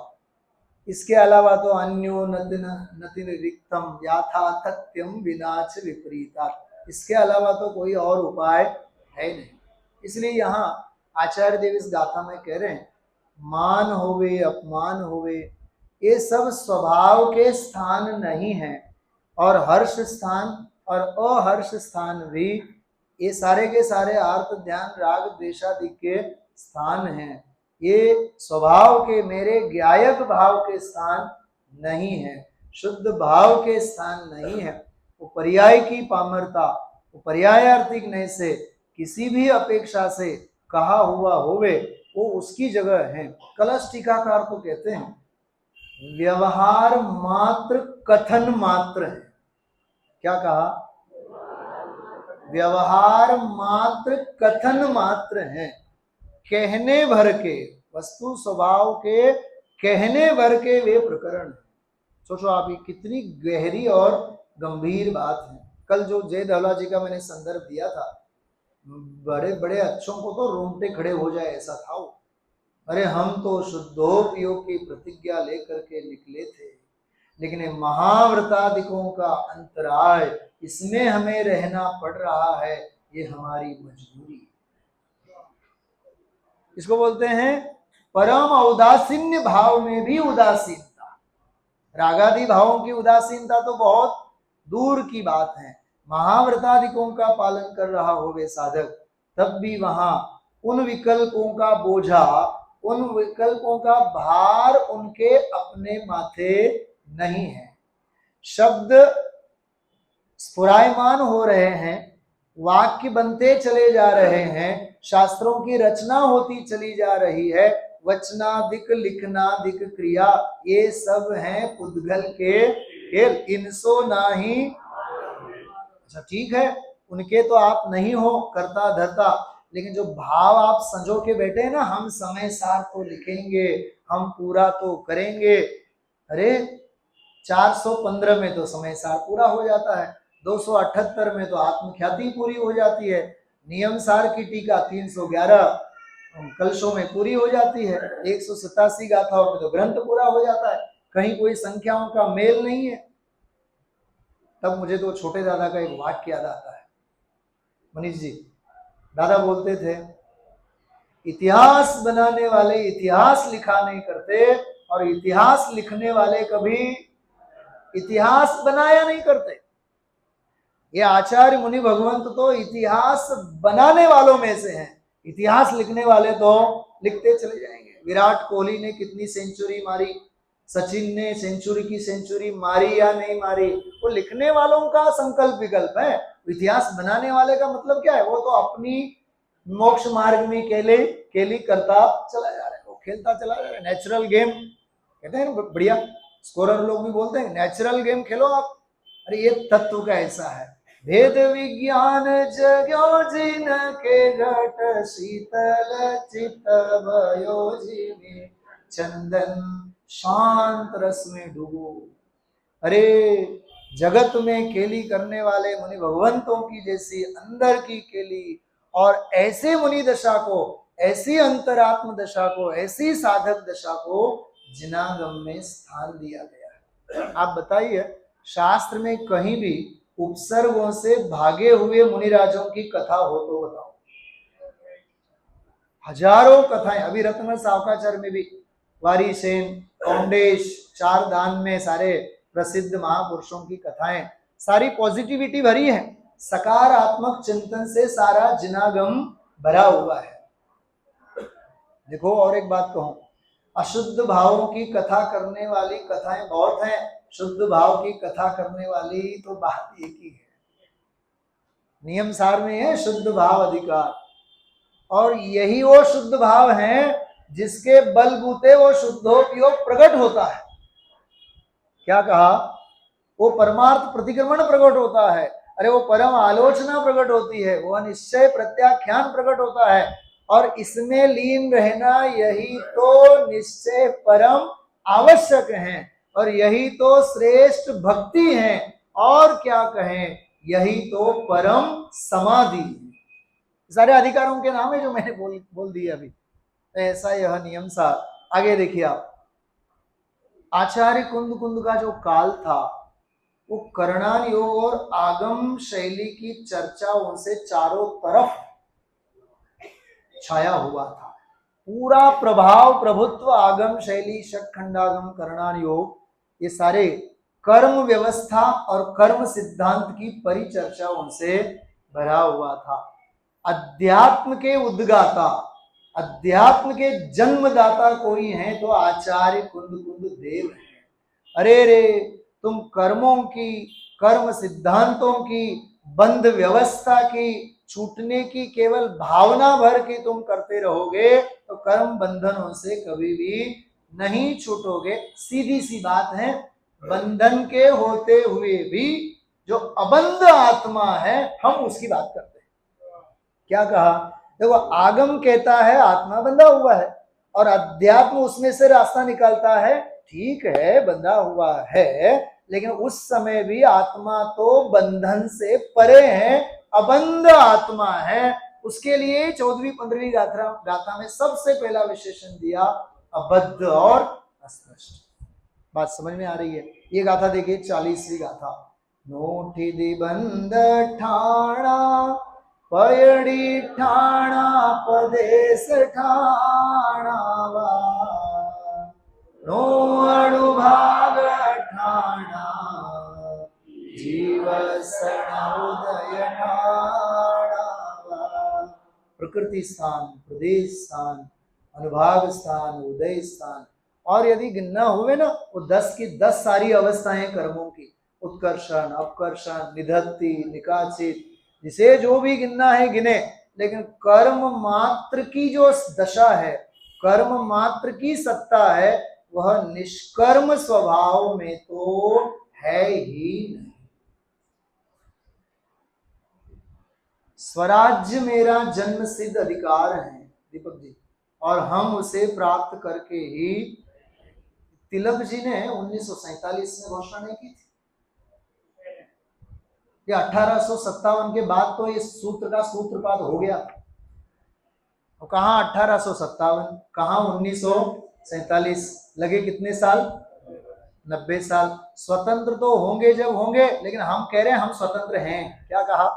इसके अलावा तो अन्यो नतिन रिक्तम याथा तथ्यम विनाच विपरीता, इसके अलावा तो कोई और उपाय है नहीं। इसलिए यहाँ आचार्य देव इस गाथा में कह रहे हैं, मान होवे अपमान होवे ये सब स्वभाव के स्थान नहीं है, और हर्ष स्थान और अहर्ष स्थान भी ये सारे के सारे अर्थ ध्यान राग द्वेषादि के स्थान हैं। ये स्वभाव के मेरे ज्ञायक भाव के स्थान नहीं है, शुद्ध भाव के स्थान नहीं है। वो पर्याय की पामरता, वो पर्यायार्थिक नहीं से किसी भी अपेक्षा से कहा हुआ होवे वो उसकी जगह है। कलश टीकाकार तो कहते हैं व्यवहार मात्र कथन मात्र है। क्या कहा? व्यवहार मात्र, कथन मात्र हैं, कहने भर के, वस्तु स्वभाव के कहने भर के वे प्रकरण। सोचो आप, ये कितनी गहरी और गंभीर बात है। कल जो जय दहला जी का मैंने संदर्भ दिया था, बड़े बड़े अच्छों को तो रोंगटे खड़े हो जाए ऐसा था वो। अरे हम तो शुद्धोपयोग की प्रतिज्ञा लेकर के निकले थे, लेकिन महाव्रतादिकों का अंतराय, इसमें हमें रहना पड़ रहा है, ये हमारी मजबूरी। इसको बोलते हैं परम औदासीन्य भाव में भी उदासीनता। रागादि भावों की उदासीनता तो बहुत दूर की बात है, महाव्रतादिकों का पालन कर रहा हो वे साधक, तब भी वहां उन विकल्पों का बोझा, उन विकल्पों का भार उनके अपने माथे नहीं है। शब्द स्फुरायमान हो रहे हैं, वाक्य बनते चले जा रहे हैं, शास्त्रों की रचना होती चली जा रही है, वचनादिक लिखनादिक क्रिया, ये सब हैं पुद्गल के खेल, इनसो नाही। अच्छा ठीक है, उनके तो आप नहीं हो करता धरता, लेकिन जो भाव आप संजो के बैठे हैं ना, हम समय सार तो लिखेंगे, हम पूरा तो करेंगे। अरे 415 में तो समय सार पूरा हो जाता है, 278 में तो आत्मख्याति पूरी हो जाती है, नियम सार की टीका 311 कलशों में पूरी हो जाती है, 187 गाथाओं में तो ग्रंथ पूरा हो जाता है, कहीं कोई संख्याओं का मेल नहीं है। तब मुझे तो छोटे दादा का एक वाक्य याद आता है। मनीष जी, दादा बोलते थे, इतिहास बनाने वाले इतिहास लिखा नहीं करते, और इतिहास लिखने वाले कभी इतिहास बनाया नहीं करते। ये आचार्य मुनि भगवंत तो इतिहास बनाने वालों में से हैं, इतिहास लिखने वाले तो लिखते चले जाएंगे। विराट कोहली ने कितनी सेंचुरी मारी, सचिन ने सेंचुरी की सेंचुरी मारी या नहीं मारी, वो लिखने वालों का संकल्प विकल्प है। इतिहास बनाने वाले का मतलब क्या है? वो तो अपनी मोक्ष मार्ग में केली करता चला जा रहा है, वो खेलता चला जा रहा है। नेचुरल गेम कहते हैं ना, बढ़िया स्कोरर लोग भी बोलते हैं नेचुरल गेम खेलो आप। अरे ये तत्व का ऐसा है, भेद विज्ञान जग्यो जिन के घट, शीतल चित भयो जिने, चंदन शांत रस में डूबो। अरे जगत में केली करने वाले मुनि भगवंतों की जैसी अंदर की केली, और ऐसे मुनि दशा को, ऐसी अंतरात्म दशा को, ऐसी साधक दशा को जिनागम में स्थान दिया गया है। आप बताइए, शास्त्र में कहीं भी उपसर्गों से भागे हुए मुनिराजों की कथा हो तो बताओ। हजारों कथाएं, अभी रत्न सावकाचार्य में भी वारी सेन, कौंडेश, चार दान में सारे प्रसिद्ध महापुरुषों की कथाएं, सारी पॉजिटिविटी भरी है, सकारात्मक चिंतन से सारा जिनागम भरा हुआ है। देखो और एक बात कहूं, अशुद्ध भावों की कथा करने वाली कथाएं बहुत हैं, शुद्ध भाव की कथा करने वाली तो बात एक ही है। नियम सार में है शुद्ध भाव अधिकार, और यही वो शुद्ध भाव है जिसके बलबूते वो शुद्धोपयोग प्रकट होता है। क्या कहा? वो परमार्थ प्रतिक्रमण प्रकट होता है, अरे वो परम आलोचना प्रकट होती है, वो निश्चय प्रत्याख्यान प्रकट होता है, और इसमें लीन रहना यही तो निश्चय परम आवश्यक है, और यही तो श्रेष्ठ भक्ति है, और क्या कहें, यही तो परम समाधि है। सारे अधिकारों के नाम है जो मैंने बोल दिए अभी। ऐसा यह नियम सार। आगे देखिए आप, आचार्य कुंद का जो काल था, वो करणान योग और आगम शैली की चर्चाओं से चारों तरफ छाया हुआ था। पूरा प्रभाव प्रभुत्व आगम शैली, षटखंडागम, करणान योग, ये सारे कर्म व्यवस्था और कर्म सिद्धांत की परिचर्चाओं से भरा हुआ था। अध्यात्म के उद्गाता, अध्यात्म के जन्मदाता कोई है तो आचार्य कुंद देव है। अरे रे, तुम कर्मों की, कर्म सिद्धांतों की, बंध व्यवस्था की, छूटने की केवल भावना भर के तुम करते रहोगे तो कर्म बंधनों से कभी भी नहीं छूटोगे। सीधी सी बात है, बंधन के होते हुए भी जो अबंध आत्मा है हम उसकी बात करते हैं। क्या कहा? देखो, आगम कहता है आत्मा बंधा हुआ है और अध्यात्म उसमें से रास्ता निकालता है। ठीक है, बंधा हुआ है, लेकिन उस समय भी आत्मा तो बंधन से परे है, अबंध आत्मा है। उसके लिए 14वीं 15वीं गाथा में सबसे पहला विशेषण दिया अबद्ध और अस्पष्ट। बात समझ में आ रही है? ये गाथा देखिए, 40वीं गाथा। नोठी दिबंध ठाणा पयड़ी ठाणा पदेश ठाणावा नो अणुभाग ठाणा जीवसण उदय ठाणावा। प्रकृति स्थान, प्रदेश स्थान, अनुभाग स्थान, उदय स्थान। और यदि गिनना हुए ना, वो 10 की 10 सारी अवस्थाएं कर्मों की, उत्कर्षण, अपकर्षण, निधत्ति, निकाचित, जिसे जो भी गिनना है गिने। लेकिन कर्म मात्र की जो दशा है, कर्म मात्र की सत्ता है, वह निष्कर्म स्वभाव में तो है ही नहीं। स्वराज्य मेरा जन्म सिद्ध अधिकार है दीपक जी, और हम उसे प्राप्त करके ही, तिलक जी ने 1947 में घोषणा नहीं की थी? ये 1857 के बाद तो इस सूत्र का सूत्रपात हो गया। तो कहाँ 1857, कहाँ 1947, लगे कितने साल? 90 साल। स्वतंत्र तो होंगे जब होंगे, लेकिन हम कह रहे हैं हम स्वतंत्र हैं। क्या कहा?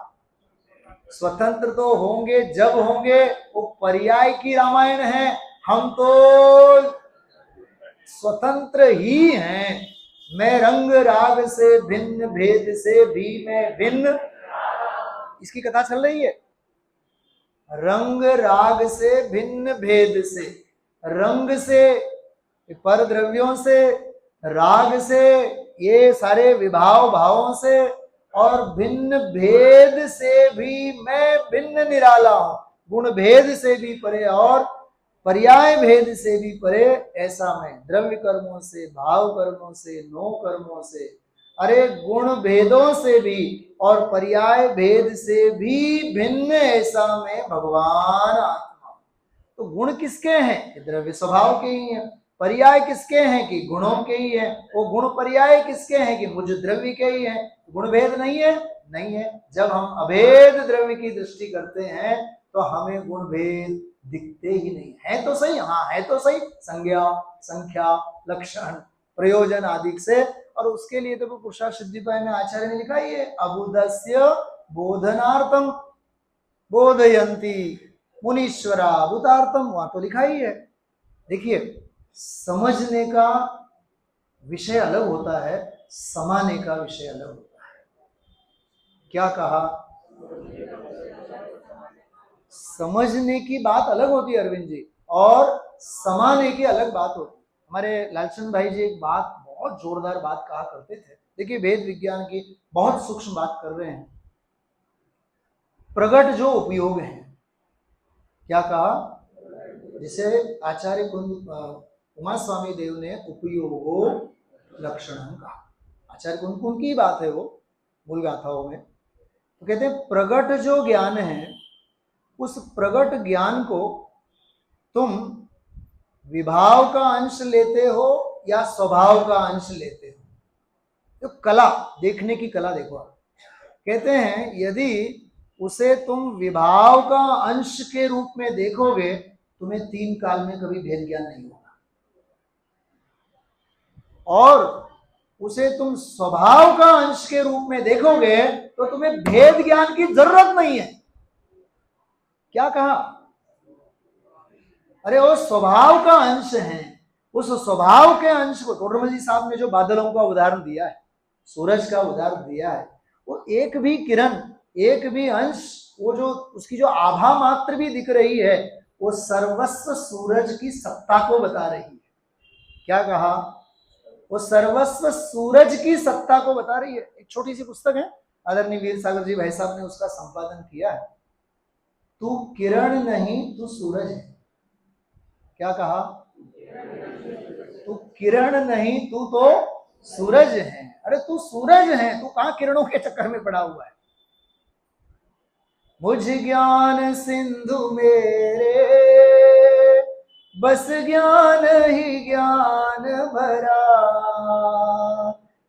स्वतंत्र तो होंगे जब होंगे, वो पर्याय की रामायण है। हम तो स्वतंत्र ही हैं। मैं रंग राग से भिन्न, भेद से भी मैं भिन्न, इसकी कथा चल रही है। रंग राग से भिन्न, भेद से, रंग से, पर द्रव्यों से, राग से, ये सारे विभाव भावों से, और भिन्न भेद से भी मैं भिन्न निराला हूं। गुण भेद से भी परे और पर्याय भेद से भी परे, ऐसा मैं द्रव्य कर्मों से, भाव कर्मों से, नो कर्मों से, अरे गुण भेदों से भी और पर्याय भेद से भी भिन्न, ऐसा मैं भगवान आत्मा। तो गुण किसके हैं? द्रव्य स्वभाव के ही हैं। पर्याय किसके हैं? कि गुणों के ही हैं। वो गुण पर्याय किसके हैं? कि मुझ द्रव्य के ही हैं। गुण भेद नहीं है? नहीं है। जब हम अभेद द्रव्य की दृष्टि करते हैं तो हमें गुण भेद दिखते ही नहीं। है तो सही, हाँ है तो सही, संज्ञा, संख्या, लक्षण, प्रयोजन आदि से। और उसके लिए तो पुरुषार्थ सिद्धिपाय में आचार्य ने लिखा ही है, अबुधस्य बोधनार्थम बोधयंती मुनीश्वरा भूतार्थम, वहां तो लिखा ही है। देखिए, समझने का विषय अलग होता है, समाने का विषय अलग होता है। क्या कहा? समझने की बात अलग होती है अरविंद जी, और समाने की अलग बात होती है। हमारे लालचंद भाई जी एक बात, बहुत जोरदार बात कहा करते थे। देखिए, वेद विज्ञान की बहुत सूक्ष्म बात कर रहे हैं। प्रगट जो उपयोग है, क्या कहा? जिसे आचार्य कुंद उमा स्वामी देव ने उपयोगो लक्षणम कहा। आचार्य कुंद की बात है वो मूल गाथाओं में। तो कहते हैं प्रगट जो ज्ञान है, उस प्रगट ज्ञान को तुम विभाव का अंश लेते हो या स्वभाव का अंश लेते हो। तो कला, देखने की कला देखो आप। कहते हैं यदि उसे तुम विभाव का अंश के रूप में देखोगे, तुम्हें 3 काल में कभी भेद ज्ञान नहीं होगा। और उसे तुम स्वभाव का अंश के रूप में देखोगे तो तुम्हें भेद ज्ञान की जरूरत नहीं है। क्या कहा? अरे वो स्वभाव का अंश है। उस स्वभाव के अंश को, टोडरमल जी साहब ने जो बादलों का उदाहरण दिया है, सूरज का उदाहरण दिया है, वो एक भी किरण, एक भी अंश, वो जो उसकी जो आभा मात्र भी दिख रही है, वो सर्वस्व सूरज की सत्ता को बता रही है। क्या कहा? वो सर्वस्व सूरज की सत्ता को बता रही है। एक छोटी सी पुस्तक है, आदरणीय वीर सागर जी भाई साहब ने उसका संपादन किया है। तू किरण नहीं, तू सूरज है। क्या कहा? तू किरण नहीं, तू तो सूरज है। अरे तू सूरज है, तू कहां किरणों के चक्कर में पड़ा हुआ है। मुझ ज्ञान सिंधु मेरे बस ज्ञान ही ज्ञान भरा,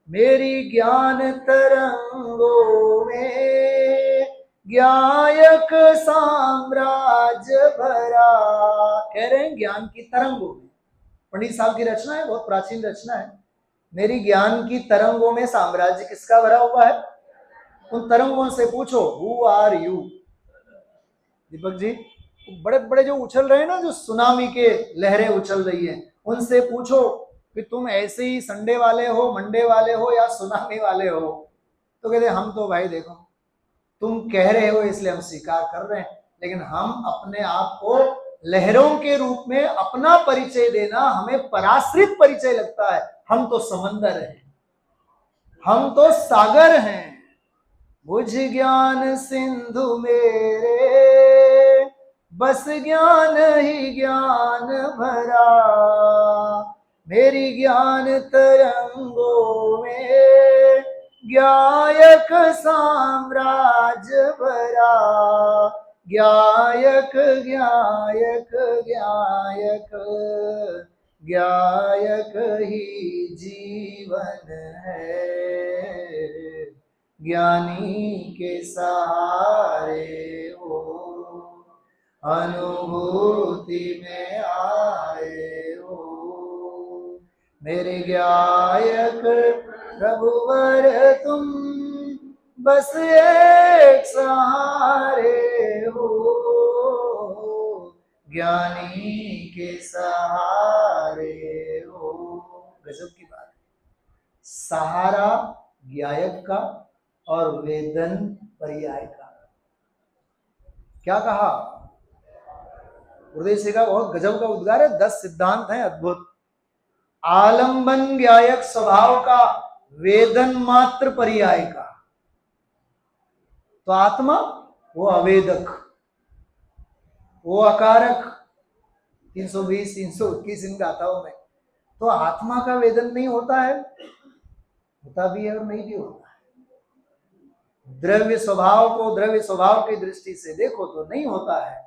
मेरी ज्ञान तरंगों में ज्ञायक साम्राज्य भरा। कह रहे हैं ज्ञान की तरंगों में, पंडित साहब की रचना है, बहुत प्राचीन रचना है। मेरी ज्ञान की तरंगों में साम्राज्य किसका भरा हुआ है? उन तरंगों से पूछो, who are you? Deepak ji, बड़े बड़े जो उछल रहे हैं ना, जो सुनामी के लहरें उछल रही हैं, उनसे पूछो कि तुम ऐसे ही संडे वाले हो, मंडे वाले हो या सुनामी वाले हो? तो कहते हम तो भाई देखो, तुम कह रहे हो इसलिए हम स्वीकार कर रहे हैं, लेकिन हम अपने आप को लहरों के रूप में अपना परिचय देना हमें पराश्रित परिचय लगता है। हम तो समंदर हैं, हम तो सागर हैं। मुझ ज्ञान सिंधु मेरे बस ज्ञान ही ज्ञान भरा, मेरी ज्ञान तरंगों में ज्ञायक साम्राज्य भरा। ज्ञायक ज्ञायक ज्ञायक ज्ञायक ही जीवन है, ज्ञानी के सहारे हो अनुभूति में आए हो। मेरे ज्ञायक प्रभुवर तुम बस एक सहारे हो, ज्ञानी के सहारे हो। गजब की बात है। सहारा ज्ञायक का और वेदन पर्याय का। क्या कहा गुरुदेव जी का? बहुत गजब का उद्गार है। 10 सिद्धांत हैं अद्भुत। आलंबन ज्ञायक स्वभाव का, वेदन मात्र पर्याय का। तो आत्मा वो अवेदक, वो अकारक। 320 321 इन गाथाओं में तो आत्मा का वेदन नहीं होता है, होता भी है और नहीं भी होता है। द्रव्य स्वभाव को द्रव्य स्वभाव की दृष्टि से देखो तो नहीं होता है,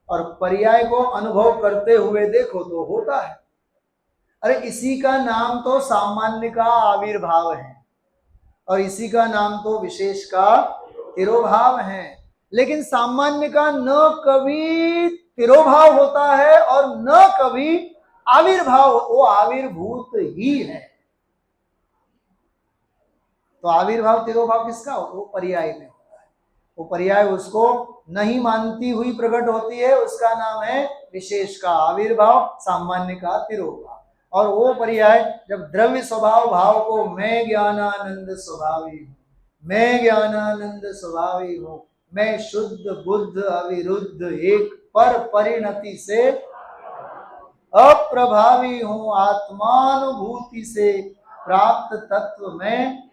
और पर्याय को अनुभव करते हुए देखो तो होता है। अरे इसी का नाम तो सामान्य का आविर्भाव है, और इसी का नाम तो विशेष का तिरोभाव है। लेकिन सामान्य का न कभी तिरोभाव होता है और न कभी आविर्भाव, वो आविर्भूत ही है। तो आविर्भाव तिरोभाव किसका? वो पर्याय में होता है। वो पर्याय उसको नहीं मानती हुई प्रकट होती है, उसका नाम है विशेष का आविर्भाव, सामान्य का तिरोभाव। और वो पर्याय जब द्रव्य स्वभाव भाव को मैं ज्ञानानंद स्वभावी हूं, मैं ज्ञानानंद स्वभावी हूं, मैं शुद्ध बुद्ध अविरुद्ध एक पर परिणति से अप्रभावी हूं, आत्मानुभूति से प्राप्त तत्व में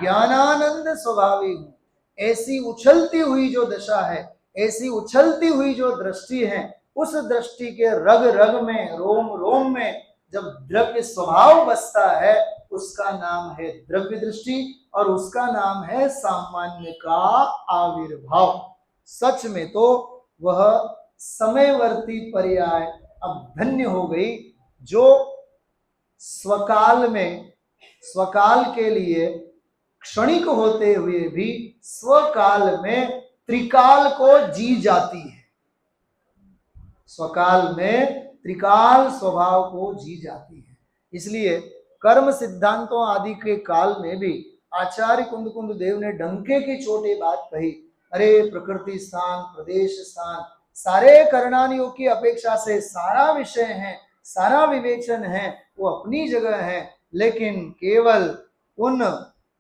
ज्ञानानंद स्वभावी हूं। ऐसी उछलती हुई जो दशा है, ऐसी उछलती हुई जो दृष्टि है, उस दृष्टि के रग रग में, रोम रोम में जब द्रव्य स्वभाव बसता है, उसका नाम है द्रव्य दृष्टि, और उसका नाम है सामान्य का आविर्भाव। सच में तो वह समयवर्ती पर्याय अब धन्य हो गई, जो स्वकाल में, स्वकाल के लिए क्षणिक होते हुए भी स्वकाल में त्रिकाल को जी जाती है। स्वकाल में त्रिकाल स्वभाव को जी जाती है। इसलिए कर्म सिद्धांतों आदि के काल में भी आचार्य कुंद देव ने डंके की चोटी बात कही, अरे प्रकृति स्थान, प्रदेश स्थान, सारे करणानियों की अपेक्षा से सारा विषय है, सारा विवेचन है, वो अपनी जगह है, लेकिन केवल उन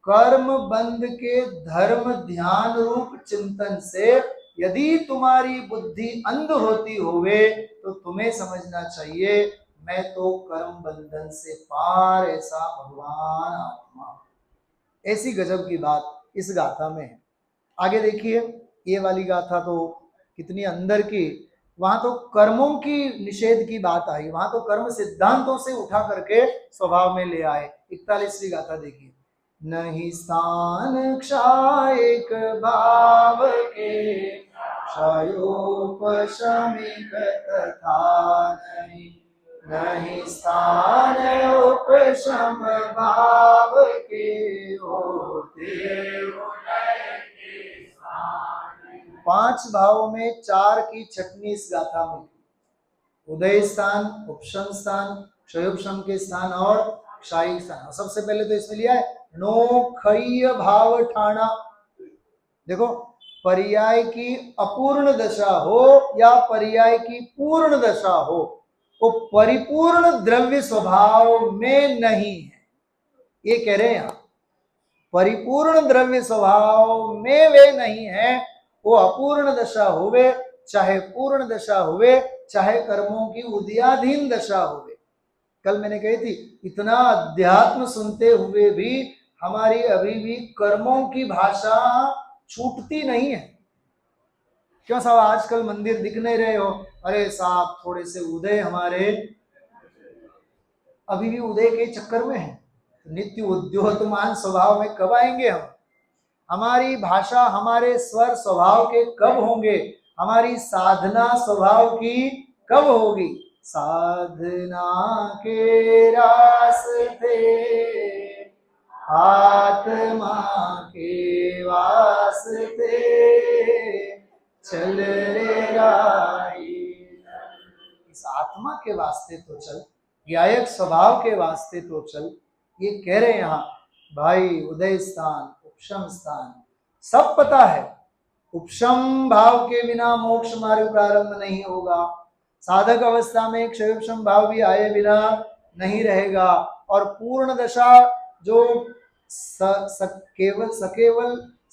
कर्म बंध के धर्म ध्यान रूप चिंतन से यदि तुम्हारी बुद्धि अंध होती होवे तो तुम्हें समझना चाहिए मैं तो कर्म बंधन से पार, ऐसा भगवान आत्मा। ऐसी गजब की बात इस गाथा में है। आगे देखिए, ये वाली गाथा तो कितनी अंदर की। वहां तो कर्मों की निषेध की बात आई, वहां तो कर्म सिद्धांतों से उठा करके स्वभाव में ले आए। 41वीं गाथा देखिए। नहीं स्थान क्षायक भाव के क्षयोपशमिक तथा नहीं स्थान उपशम भाव के होते। 5 भावों में 4 की छटनी इस गाथा में, उदय स्थान, उपशम स्थान, क्षयोपशम के स्थान और क्षायी स्थान। सबसे पहले तो इसमें लिया है नोखय्य भाव ठाणा। देखो, पर्याय की अपूर्ण दशा हो या पर्याय की पूर्ण दशा हो, वो परिपूर्ण द्रव्य स्वभाव में नहीं है, ये कह रहे हैं यहां। परिपूर्ण द्रव्य स्वभाव में वे नहीं है, वो अपूर्ण दशा होवे चाहे पूर्ण दशा होवे, चाहे कर्मों की उदयाधीन दशा होवे। कल मैंने कही थी, इतना अध्यात्म सुनते हुए भी हमारी अभी भी कर्मों की भाषा छूटती नहीं है। क्यों साहब आजकल मंदिर दिख नहीं रहे हो? अरे साहब थोड़े से उदय हमारे अभी भी उदय के चक्कर में है। नित्य उद्योतमान स्वभाव में कब आएंगे हम? हमारी भाषा हमारे स्वर स्वभाव के कब होंगे? हमारी साधना स्वभाव की कब होगी? साधना के रास्ते आत्मा के वास्ते चल रे राही। इस आत्मा के वास्ते तो चल, गायक स्वभाव के वास्ते तो चल, ये कह रहे हैं यहाँ भाई। उदय स्थान, उपशम स्थान सब पता है। उपशम भाव के बिना मोक्ष मार्ग प्रारंभ नहीं होगा। साधक अवस्था में क्षयोपशम भाव भी आए बिना नहीं रहेगा। और पूर्ण दशा जो सकेवल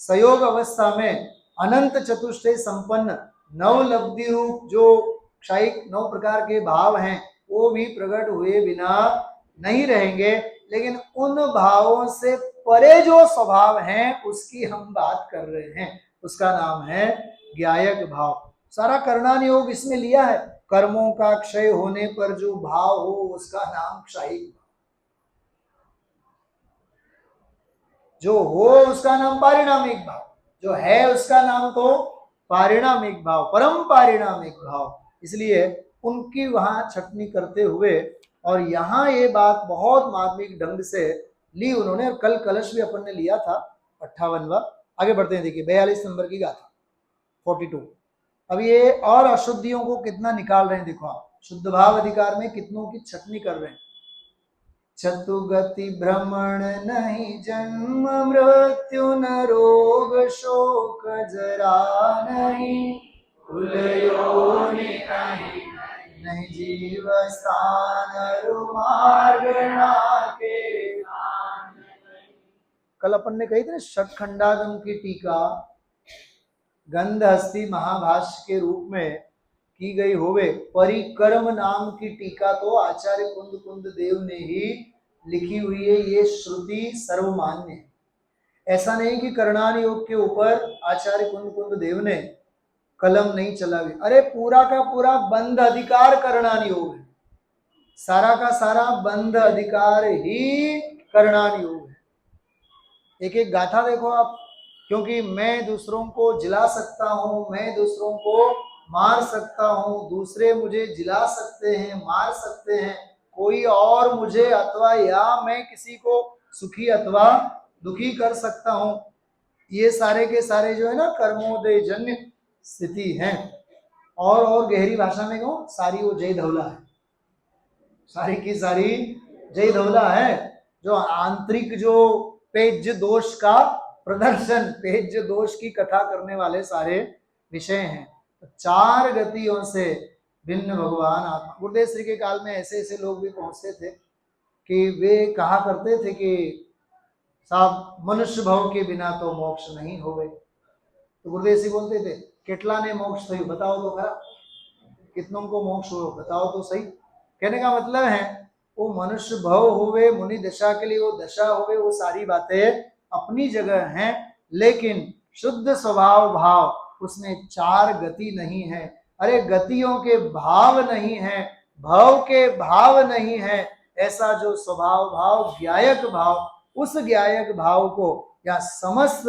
सयोग अवस्था में अनंत चतुष्टय संपन्न नवलब्धि रूप जो क्षयिक 9 प्रकार के भाव हैं, वो भी प्रकट हुए बिना नहीं रहेंगे। लेकिन उन भावों से परे जो स्वभाव हैं उसकी हम बात कर रहे हैं, उसका नाम है ज्ञायक भाव। सारा करणान योग इसमें लिया है। कर्मों का क्षय होने पर जो भाव हो उसका नाम क्षयिक भाव, जो हो उसका नाम पारिणामिक भाव, जो है उसका नाम तो पारिणामिक भाव, परम पारिणामिक भाव। इसलिए उनकी वहां छटनी करते हुए, और यहाँ ये बात बहुत मार्मिक ढंग से ली उन्होंने। कल कलश भी अपन ने लिया था 58वां। आगे बढ़ते हैं, देखिए 42 नंबर की गाथा 42। अब ये और अशुद्धियों को कितना निकाल रहे हैं देखो आप। शुद्ध भाव अधिकार में कितनों की छटनी कर रहे हैं। चतुगति भ्रमण नहीं जन्म मृत्यु न रोग शोक जरा नहीं कुल योनि नहीं जीव स्थान मार्ग के। कल अपन ने कही थी ना, षटखंडागम की टीका गंधहस्ती महाभाष्य के रूप में की गई होवे। परिक्रम नाम की टीका तो आचार्य कुंद कुंद देव ने ही लिखी हुई है। ये श्रुति सर्वमान्य है। ऐसा नहीं कि करणान योग के ऊपर आचार्य कुंद कुंद देव ने कलम नहीं चला हुई। अरे पूरा का पूरा बंध अधिकार करणान योग है। सारा का सारा बंध अधिकार ही करणान योग है। एक एक गाथा देखो आप। क्योंकि मैं दूसरों को जिला सकता हूं, मैं दूसरों को मार सकता हूं, दूसरे मुझे जिला सकते हैं, मार सकते हैं, कोई और मुझे अथवा या मैं किसी को सुखी अथवा दुखी कर सकता हूं। ये सारे के सारे जो है ना कर्मोदय जन्य स्थिति है। और गहरी भाषा में कहूं, सारी वो जय धौला है। सारी की सारी जय धौला है। जो आंतरिक जो पेज दोष का प्रदर्शन, पेज दोष की कथा करने वाले सारे विषय हैं। तो 4 गतियों से भिन्न भगवान आत्मा। गुरुदेव श्री के काल में ऐसे ऐसे लोग भी पहुंचते थे कि वे कहा करते थे कि साहब मनुष्य भव के बिना तो मोक्ष नहीं होवे। तो गुरुदेव श्री बोलते थे, कितला ने मोक्ष थई बताओ तो खरा, कितनों को मोक्ष हो बताओ तो सही। कहने का मतलब है वो मनुष्य भव होवे, मुनि दशा के लिए वो दशा होवे, वो सारी बातें अपनी जगह हैं। लेकिन शुद्ध स्वभाव भाव उसमें 4 गति नहीं है। अरे गतियों के भाव नहीं है, भव के भाव नहीं है। ऐसा जो स्वभाव भाव ज्ञायक भाव, उस ज्ञायक भाव को या समस्त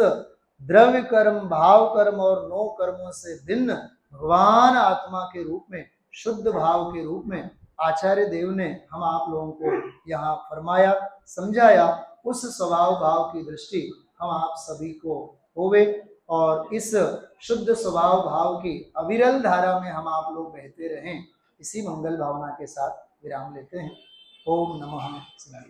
द्रव्य कर्म, भाव कर्म और नो कर्मों से भिन्न भगवान आत्मा के रूप में, शुद्ध भाव के रूप में आचार्य देव ने हम आप लोगों को यहाँ फरमाया, समझाया। उस स्वभाव भाव की दृष्टि हम आप सभी को होवे और इस शुद्ध स्वभाव भाव की अविरल धारा में हम आप लोग बहते रहें, इसी मंगल भावना के साथ विराम लेते हैं। ओम नमः शिवाय।